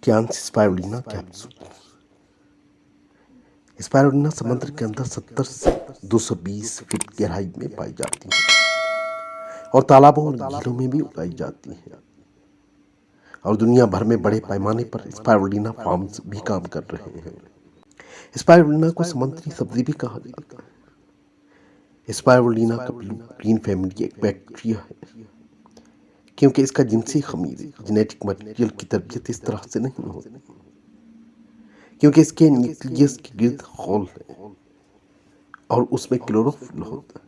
Cans spirulina capsule. Spirulina समुद्र के अंदर 70 से 220 फीट गहराई में पाई जाती है और तालाबों और झीलों में भी उगाई जाती है और दुनिया भर में बड़े पैमाने पर स्पाइरुलिना फार्म्स भी काम कर रहे हैं। स्पाइरुलिना को समुद्री सब्जी भी कहा जाता है। स्पाइरुलिना का ग्रीन फैमिली एक बैक्टीरिया है क्योंकि इसका जिनसी खमीर जेनेटिक मटेरियल की तरबियत इस तरह से नहीं होती, क्योंकि इसके न्यूक्लियस के गिर्द होल है और उसमें क्लोरोफिल होता है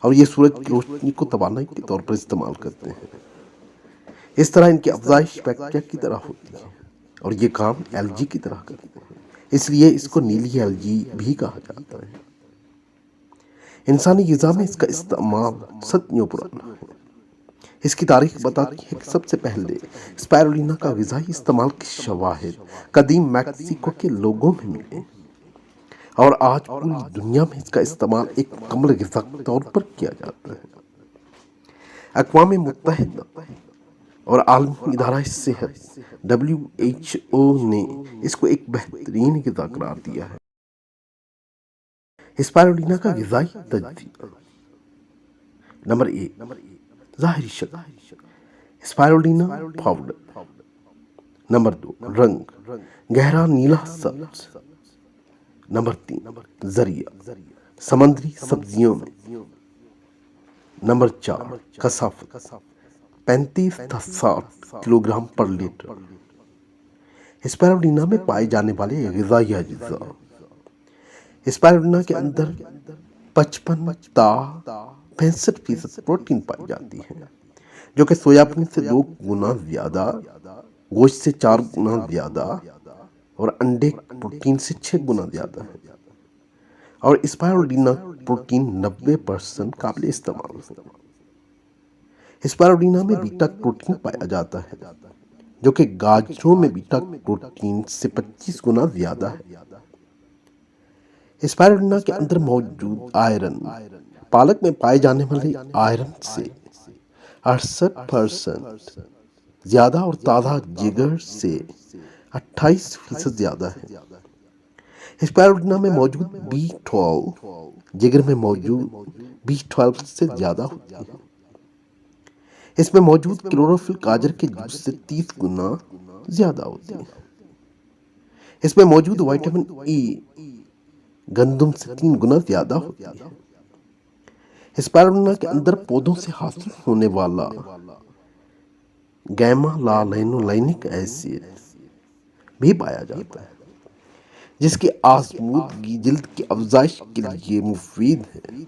और ये सूरज की रोशनी को तवानाई के तौर पर इस्तेमाल करते हैं। इस तरह इनकी अफजाइश बैक्टीरिया की तरह होती है और ये काम एलगी की तरह करते हैं, इसलिए इसको नीली एलगी भी कहा जाता है। इंसानी ग़िज़ा में इसका इस्तेमाल सदियों पुराना है। इसकी तारीख बताती है कि सबसे पहले स्पाइरुलिना का ग़िज़ाई इस्तेमाल के शवाहिद कदीम मैक्सिको के लोगों में मिले और आज पूरी दुनिया में इसका इस्तेमाल एक मुकम्मल ग़िज़ा के तौर पर किया जाता है। अक़वाम मुत्तहिदा और आलमी इदारा सेहत WHO ने इसको एक बेहतरीन ग़िज़ा करार दिया है। स्पाइरुलिना का ग़िज़ाई तजज़िया। नंबर 1, ज़ाहिरी शक्ल स्पाइरुलिना पाउडर। नंबर 2, रंग गहरा नीला सब्ज। नंबर 3, ज़रिया समुद्री सब्जियों में। नंबर 4, कसाफत 35 से 60 किलोग्राम पर लीटर। स्पाइरुलिना में पाए जाने वाले ग़िज़ाई अज्जा। स्पाइरुलिना के अंदर 55 ता 65% प्रोटीन पाई जाती है, जो कि सोयाबीन से 2 गुना ज़्यादा, गोश्त से 4 गुना ज़्यादा और अंडे प्रोटीन से 6 गुना ज़्यादा है। और स्पाइरुलिना प्रोटीन 90% काबिल इस्तेमाल है। स्पाइरुलिना में बीटा प्रोटीन पाया जाता है, जो कि गाजरों में बीटा प्रोटीन से 25 गुना ज़्यादा है। स्पाइरुलिना के अंदर मौजूद आयरन पालक में पाए जाने वाले आयरन से 68% ज़्यादा और ताज़ा जिगर से 28% ज़्यादा है। स्पाइरुलिना में मौजूद B12 जिगर में मौजूद B12 से ज़्यादा होती है। इसमें मौजूद क्लोरोफिल गाजर के जूस से 30 गुना ज़्यादा होती है। इसमें मौजूद विटामिन E गंदम से 3 गुना ज़्यादा होती है। स्पाइरुलिना के अंदर पौधों से हासिल होने वाला गैमा लाइनोलाइनिक एसिड भी पाया जाता है, जिसकी आज़मूदगी जिल्द की अफजाइश के लिए मुफीद है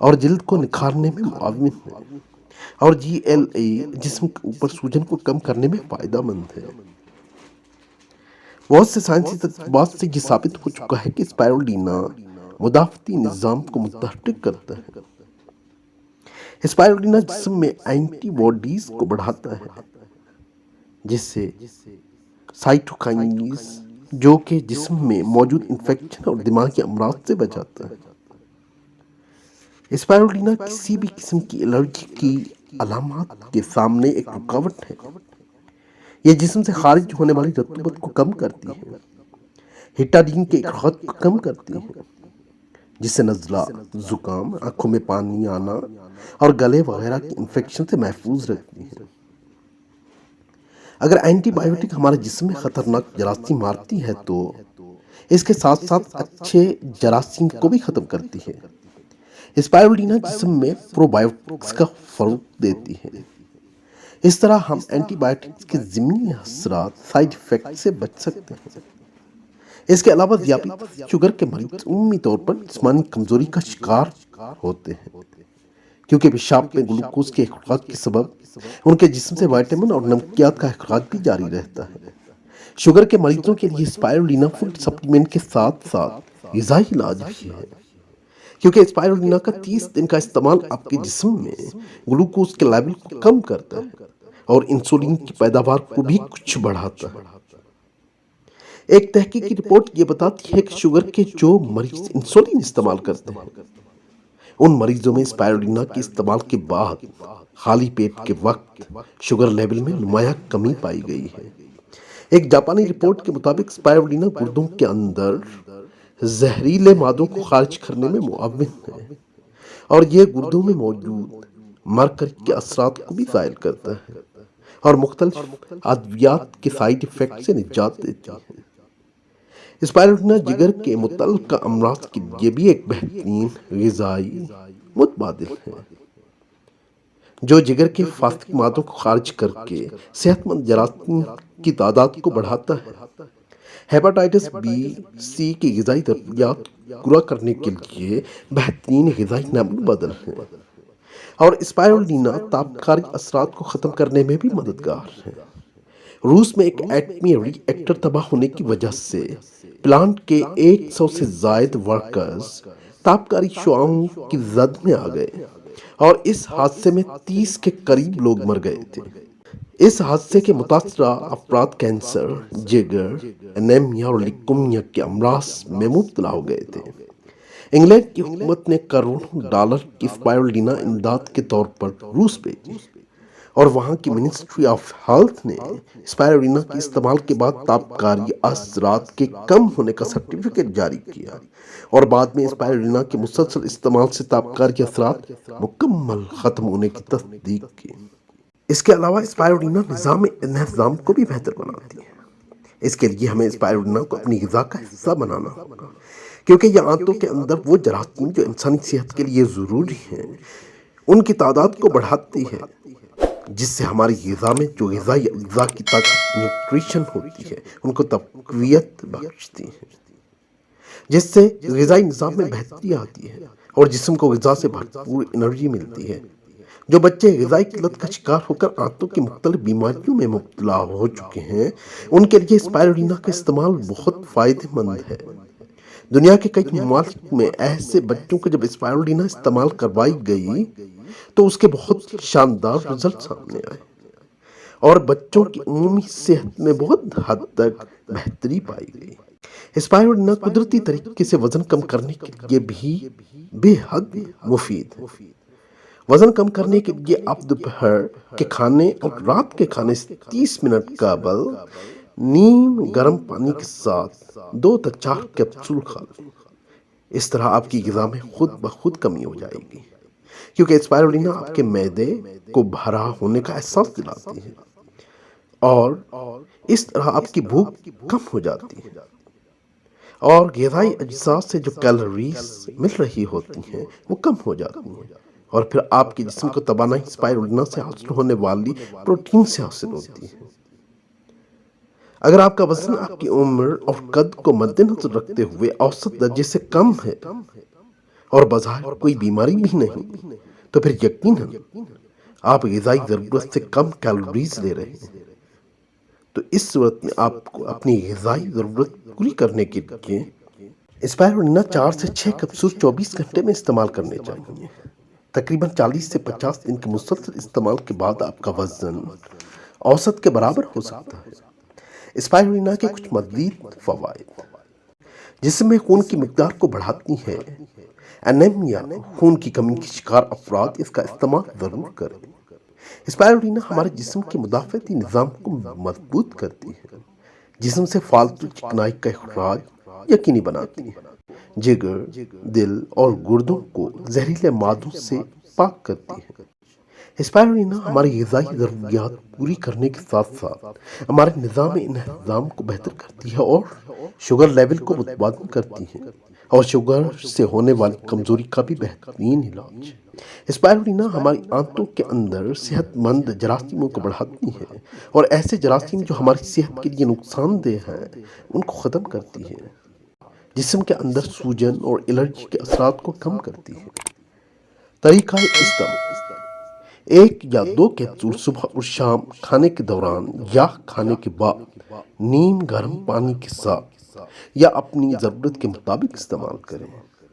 और जिल्द को निखारने में मुआविन है। और GLA जिस्म के ऊपर सूजन को कम करने में फ़ायदेमंद है। बहुत से साइंसी तजर्बात से ये साबित हो चुका है कि स्पाइरुलिना मुदाफ़ती निज़ाम को मुतहर्रिक करता है। स्पाइरुलिना जिस्म में एंटीबॉडीज को बढ़ाता है, जिससे साइटोकाइनेज जो कि जिस्म में मौजूद इन्फेक्शन और दिमागी अमराज से बचाता है। स्पाइरुलिना किसी भी किस्म की एलर्जी की अलामत के सामने एक रुकावट है। यह जिस्म से खारिज होने वाली रतूबत को कम करती है, हिस्टाडीन के इखराज को कम करती है, जिससे नज़ला, जुकाम, आंखों में पानी आना और गले वगैरह की इन्फेक्शन से महफूज रखती है। अगर एंटीबायोटिक हमारे जिस्म में खतरनाक जरासीम मारती है तो इसके साथ साथ अच्छे जरासीम को भी ख़त्म करती है। स्पाइरुलिना जिस्म में प्रोबायोटिक्स का फ़रोग़ देती है। इस तरह हम एंटीबायोटिक्स के ज़िमनी असरात साइड इफ़ेक्ट से बच सकते हैं। इसके अलावा ज़ियाबतीस शुगर के मरीज उम्मी तौर पर जिस्मानी कमज़ोरी का शिकार होते हैं, क्योंकि पेशाब में ग्लूकोज के इखराज के सबब उनके जिस्म से विटामिन और नमकियात का इखराज भी जारी रहता है। शुगर के मरीजों के लिए स्पाइरुलिना फूड सप्लीमेंट के साथ साथ ग़िज़ाई इलाज भी है, क्योंकि स्पाइरुलिना का 30 दिन का इस्तेमाल आपके जिस्म में ग्लूकोज के लेवल को कम करता है और इंसुलिन की पैदावार को भी कुछ बढ़ाता है। एक तहकीक की रिपोर्ट ये बताती है कि शुगर के जो मरीज इंसुलिन इस्तेमाल करते हैं, उन मरीजों में स्पाइरुलिना के इस्तेमाल के बाद खाली पेट के वक्त शुगर लेवल में नुमाया कमी पाई गई है। ایک جاپانی رپورٹ کے مطابق اسپائرولینہ گردوں کے اندر زہریلے مادوں کو خارج کرنے میں معاون ہے، اور یہ گردوں میں موجود مرکری کے اثرات کو بھی زائل کرتا ہے اور مختلف ادویات کے سائیڈ ایفیکٹ سے نجات دیتی ہے۔ اسپائرولینہ جگر کے متعلقہ امراض کے لیے بھی ایک بہترین غذائی متبادل ہے، جو جگر کے فاسد مادوں کو خارج کر کے صحت مند جراثیم کی تعداد کو بڑھاتا ہے۔ ہیپاٹائٹس بی سی کی غذائی ضروریات پورا کرنے کے لیے بہترین غذائی نمودل ہے، اور اسپائرولینہ تابکاری اثرات کو ختم کرنے میں بھی مددگار ہے۔ روس میں ایک ایٹمی ری ایکٹر تباہ ہونے کی وجہ سے پلانٹ کے 100 سے زائد ورکرز تابکاری شعاعوں کی زد میں آ گئے، اور اس حادثے میں 30 کے قریب لوگ مر گئے تھے۔ اس حادثے کے متاثرہ افراد کینسر، جگر، انیمیا اور لیکومیا کے امراض میں مبتلا ہو گئے تھے۔ انگلینڈ کی حکومت نے کروڑوں ڈالر کی اسپائرولینہ امداد کے طور پر روس بھیجی، اور وہاں کی منسٹری آف ہیلتھ نے اسپائرولینہ کے استعمال کے بعد تابکاری اثرات کے کم ہونے کا سرٹیفکیٹ جاری کیا، اور بعد میں اسپائرولینہ کے مسلسل استعمال سے تابکاری اثرات مکمل ختم ہونے کی تصدیق کی۔ اس کے علاوہ اسپائرولینہ نظام انہضام کو بھی بہتر بناتی ہے۔ اس کے لیے ہمیں اسپائرولینہ کو اپنی غذا کا حصہ بنانا ہوگا، کیونکہ یہ آنتوں کے اندر وہ جراثیم جو انسانی صحت کے لیے ضروری ہیں ان کی تعداد کو بڑھاتی ہے، جس سے ہماری غذا میں جو غذائی اجزاء کی طاقت نیوٹریشن ہوتی ہے ان کو تقویت بخشتی ہے، جس سے غذائی نظام میں بہتری آتی ہے اور جسم کو غذا سے بھرپور انرجی ملتی ہے۔ جو بچے غذائی قلت کا شکار ہو کر آنتوں کی مختلف بیماریوں میں مبتلا ہو چکے ہیں، ان کے لیے اسپائرولینہ کا استعمال بہت فائدہ مند ہے۔ دنیا کے کئی ممالک میں ایسے بچوں کو جب اسپائرولینہ استعمال کروائی گئی تو اس کے بہت شاندار رزلٹ سامنے آئے، اور بچوں کی عمومی صحت میں بہت حد تک بہتری پائی گئی۔ اسپائرولینہ قدرتی طریقے سے وزن کم کرنے کے لیے بھی بے حد مفید ہے۔ وزن کم کرنے کے لیے آپ دوپہر کے کھانے اور رات کے کھانے سے 30 منٹ قبل نیم گرم پانی کے ساتھ 2 تا 4 کیپسول کھا لیں۔ اس طرح آپ کی غذا میں خود بخود کمی ہو جائے گی، کیونکہ اسپائرولینہ آپ کے معدے کو بھرا ہونے کا احساس دلاتی ہے، اور اس طرح آپ کی بھوک کم ہو جاتی ہے، اور غذائی اجزاء سے جو کیلوریز مل رہی ہوتی ہیں وہ کم ہو جاتی ہیں، اور پھر آپ کے جسم کو توانائی اسپائرولینہ سے حاصل ہونے والی پروٹین سے حاصل ہوتی ہے۔ اگر آپ کا وزن آپ کی عمر اور قد کو مد نظر رکھتے ہوئے اوسط درجے سے کم ہے اور بظاہر کوئی بیماری بھی نہیں، تو پھر یقیناً آپ غذائی ضرورت سے کم کیلوریز لے رہے ہیں۔ تو اس صورت میں آپ کو اپنی غذائی ضرورت پوری کرنے کے لیے اسپائرولینہ 4 سے 6 کیپسول 24 گھنٹے میں استعمال کرنے چاہیے۔ تقریباً 40 سے 50 دن کے مسلسل استعمال کے بعد آپ کا وزن اوسط کے برابر ہو سکتا ہے۔ اسپائرولینہ کے کچھ مزید فوائد: جسم میں خون کی مقدار کو بڑھاتی ہے۔ انیمیا، خون کی کمی کے شکار افراد اس کا استعمال ضرور کریں۔ اسپائرولینہ ہمارے جسم کے مدافعتی نظام کو مضبوط کرتی ہے، جسم سے فالتو چکنائی کا اخراج یقینی بناتی ہے، جگر، دل اور گردوں کو زہریلے مادوں سے پاک کرتی ہے۔ اسپائرولینہ ہماری غذائی ضروریات پوری کرنے کے ساتھ ساتھ ہمارے نظام انہضام کو بہتر کرتی ہے اور شوگر لیول کو متوازن کرتی ہے، اور شوگر سے ہونے والی کمزوری کا بھی بہترین علاج ہے۔ اسپائرولینہ ہماری آنتوں کے اندر صحت مند جراثیموں کو بڑھاتی ہے، اور ایسے جراثیم جو ہماری صحت کے لیے نقصان دہ ہیں ان کو ختم کرتی ہے، جسم کے اندر سوجن اور الرجی کے اثرات کو کم کرتی ہے۔ طریقہ استعمال: 1 یا 2 کیپسول صبح اور شام کھانے کے دوران یا کھانے کے بعد نیم گرم پانی کے ساتھ یا اپنی ضرورت کے مطابق استعمال کریں۔